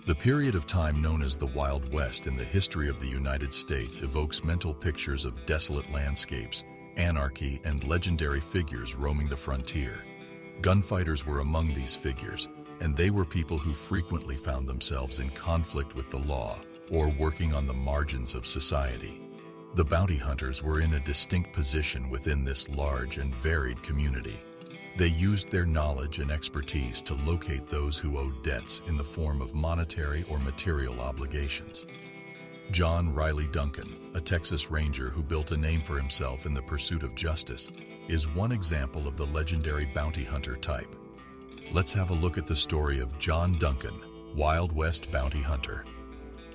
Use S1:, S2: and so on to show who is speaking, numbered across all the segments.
S1: The period of time known as the Wild West in the history of the United States evokes mental pictures of desolate landscapes, anarchy, and legendary figures roaming the frontier. Gunfighters were among these figures, and they were people who frequently found themselves in conflict with the law or working on the margins of society. The bounty hunters were in a distinct position within this large and varied community. They used their knowledge and expertise to locate those who owed debts in the form of monetary or material obligations. John Riley Duncan, a Texas Ranger who built a name for himself in the pursuit of justice, is one example of the legendary bounty hunter type. Let's have a look at the story of John Duncan, Wild West bounty hunter.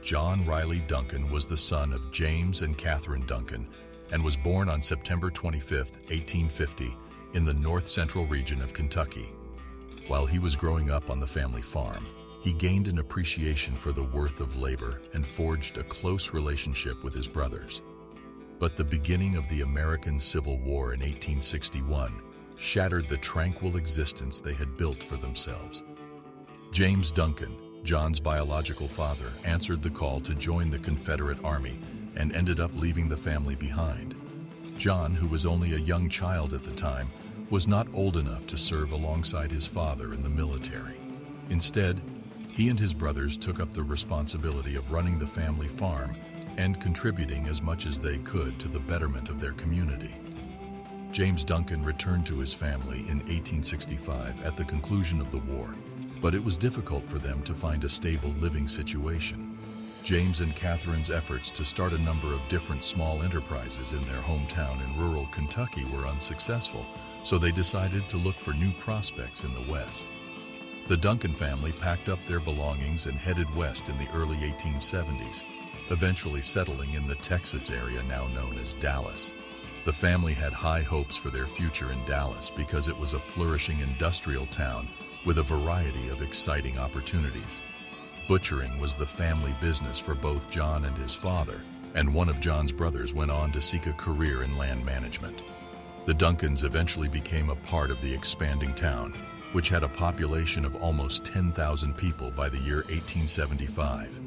S1: John Riley Duncan was the son of James and Catherine Duncan and was born on September 25, 1850, in the north-central region of Kentucky. While he was growing up on the family farm, he gained an appreciation for the worth of labor and forged a close relationship with his brothers. But the beginning of the American Civil War in 1861 shattered the tranquil existence they had built for themselves. James Duncan, John's biological father, answered the call to join the Confederate Army and ended up leaving the family behind. John, who was only a young child at the time, was not old enough to serve alongside his father in the military. Instead, he and his brothers took up the responsibility of running the family farm and contributing as much as they could to the betterment of their community. James Duncan returned to his family in 1865 at the conclusion of the war, but it was difficult for them to find a stable living situation. James and Catherine's efforts to start a number of different small enterprises in their hometown in rural Kentucky were unsuccessful, so they decided to look for new prospects in the West. The Duncan family packed up their belongings and headed west in the early 1870s, eventually settling in the Texas area now known as Dallas. The family had high hopes for their future in Dallas because it was a flourishing industrial town with a variety of exciting opportunities. Butchering was the family business for both John and his father, and one of John's brothers went on to seek a career in land management. The Duncans eventually became a part of the expanding town, which had a population of almost 10,000 people by the year 1875.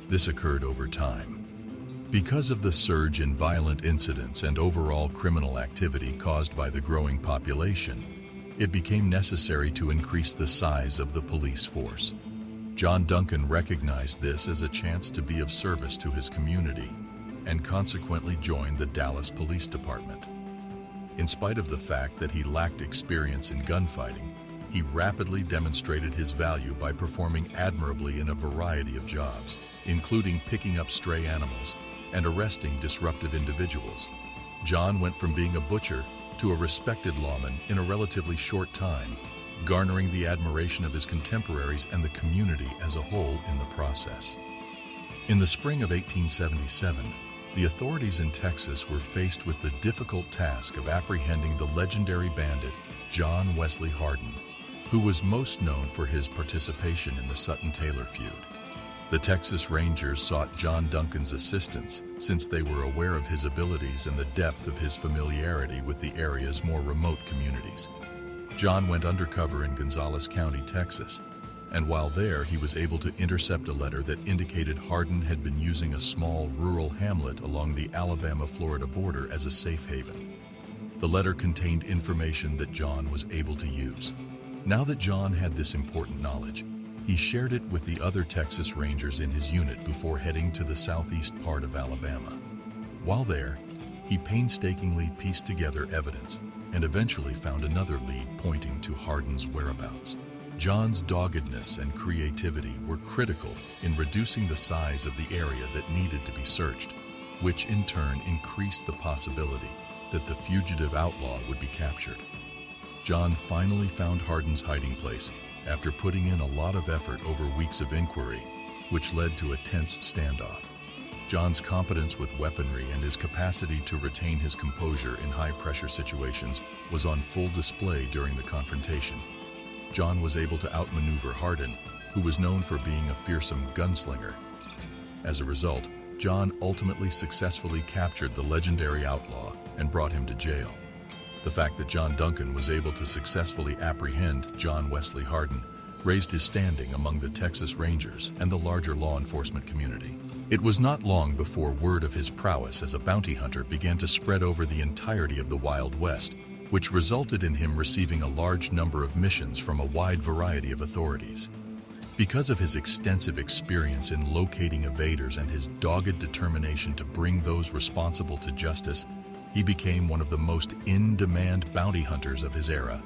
S1: This occurred over time. Because of the surge in violent incidents and overall criminal activity caused by the growing population, it became necessary to increase the size of the police force. John Duncan recognized this as a chance to be of service to his community and consequently joined the Dallas Police Department. In spite of the fact that he lacked experience in gunfighting, he rapidly demonstrated his value by performing admirably in a variety of jobs, including picking up stray animals and arresting disruptive individuals. John went from being a butcher to a respected lawman in a relatively short time, garnering the admiration of his contemporaries and the community as a whole in the process. In the spring of 1877, the authorities in Texas were faced with the difficult task of apprehending the legendary bandit John Wesley Hardin, who was most known for his participation in the Sutton-Taylor feud. The Texas Rangers sought John Duncan's assistance since they were aware of his abilities and the depth of his familiarity with the area's more remote communities. John went undercover in Gonzales County, Texas, and while there he was able to intercept a letter that indicated Hardin had been using a small rural hamlet along the Alabama-Florida border as a safe haven. The letter contained information that John was able to use. Now that John had this important knowledge, he shared it with the other Texas Rangers in his unit before heading to the southeast part of Alabama. While there, he painstakingly pieced together evidence and eventually found another lead pointing to Hardin's whereabouts. John's doggedness and creativity were critical in reducing the size of the area that needed to be searched, which in turn increased the possibility that the fugitive outlaw would be captured. John finally found Hardin's hiding place after putting in a lot of effort over weeks of inquiry, which led to a tense standoff. John's competence with weaponry and his capacity to retain his composure in high-pressure situations was on full display during the confrontation. John was able to outmaneuver Hardin, who was known for being a fearsome gunslinger. As a result, John ultimately successfully captured the legendary outlaw and brought him to jail. The fact that John Duncan was able to successfully apprehend John Wesley Hardin raised his standing among the Texas Rangers and the larger law enforcement community. It was not long before word of his prowess as a bounty hunter began to spread over the entirety of the Wild West, which resulted in him receiving a large number of missions from a wide variety of authorities. Because of his extensive experience in locating evaders and his dogged determination to bring those responsible to justice, he became one of the most in-demand bounty hunters of his era.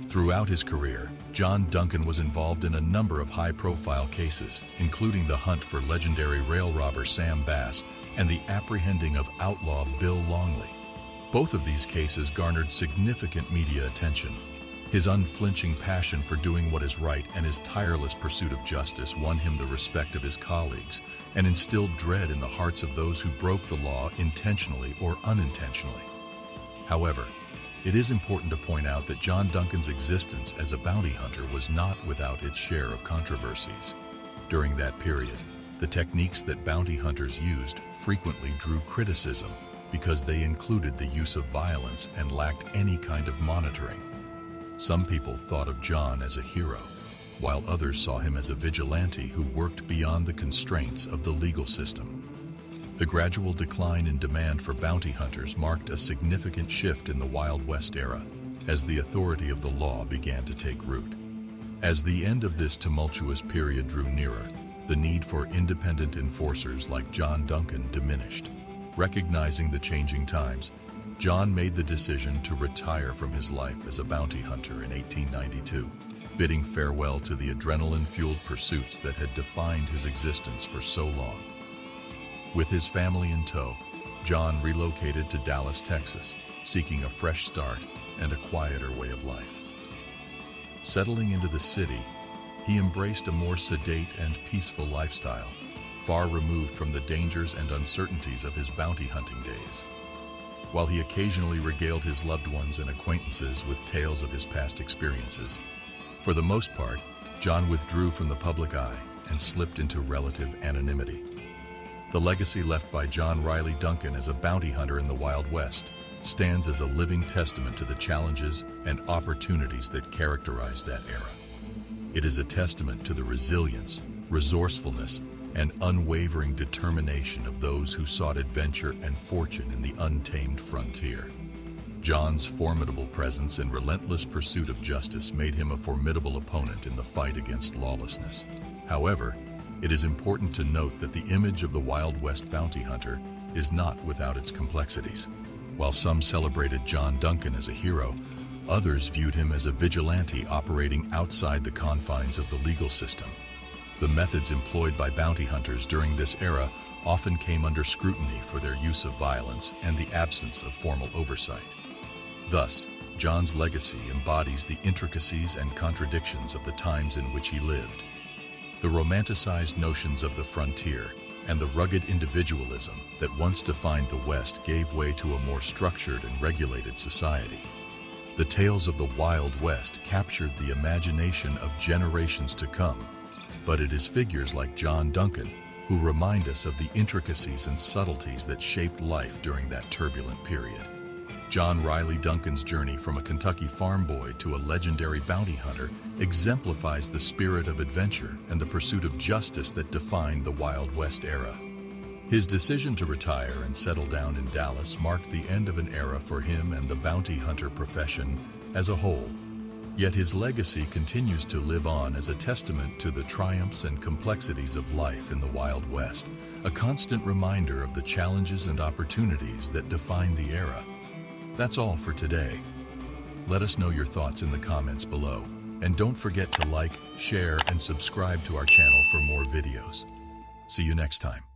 S1: Throughout his career, John Duncan was involved in a number of high-profile cases, including the hunt for legendary rail robber Sam Bass and the apprehending of outlaw Bill Longley. Both of these cases garnered significant media attention. His unflinching passion for doing what is right and his tireless pursuit of justice won him the respect of his colleagues and instilled dread in the hearts of those who broke the law intentionally or unintentionally. However, it is important to point out that John Duncan's existence as a bounty hunter was not without its share of controversies. During that period, the techniques that bounty hunters used frequently drew criticism because they included the use of violence and lacked any kind of monitoring. Some people thought of John as a hero, while others saw him as a vigilante who worked beyond the constraints of the legal system. The gradual decline in demand for bounty hunters marked a significant shift in the Wild West era, as the authority of the law began to take root. As the end of this tumultuous period drew nearer, the need for independent enforcers like John Duncan diminished. Recognizing the changing times, John made the decision to retire from his life as a bounty hunter in 1892, bidding farewell to the adrenaline-fueled pursuits that had defined his existence for so long. With his family in tow, John relocated to Dallas, Texas, seeking a fresh start and a quieter way of life. Settling into the city, he embraced a more sedate and peaceful lifestyle, far removed from the dangers and uncertainties of his bounty hunting days. While he occasionally regaled his loved ones and acquaintances with tales of his past experiences, for the most part, John withdrew from the public eye and slipped into relative anonymity. The legacy left by John Riley Duncan as a bounty hunter in the Wild West stands as a living testament to the challenges and opportunities that characterized that era. It is a testament to the resilience, resourcefulness, and unwavering determination of those who sought adventure and fortune in the untamed frontier. John's formidable presence and relentless pursuit of justice made him a formidable opponent in the fight against lawlessness. However, it is important to note that the image of the Wild West bounty hunter is not without its complexities. While some celebrated John Duncan as a hero, others viewed him as a vigilante operating outside the confines of the legal system. The methods employed by bounty hunters during this era often came under scrutiny for their use of violence and the absence of formal oversight. Thus, John's legacy embodies the intricacies and contradictions of the times in which he lived. The romanticized notions of the frontier and the rugged individualism that once defined the West gave way to a more structured and regulated society. The tales of the Wild West captured the imagination of generations to come, but it is figures like John Duncan who remind us of the intricacies and subtleties that shaped life during that turbulent period. John Riley Duncan's journey from a Kentucky farm boy to a legendary bounty hunter exemplifies the spirit of adventure and the pursuit of justice that defined the Wild West era. His decision to retire and settle down in Dallas marked the end of an era for him and the bounty hunter profession as a whole. Yet his legacy continues to live on as a testament to the triumphs and complexities of life in the Wild West, a constant reminder of the challenges and opportunities that define the era. That's all for today. Let us know your thoughts in the comments below, and don't forget to like, share, and subscribe to our channel for more videos. See you next time.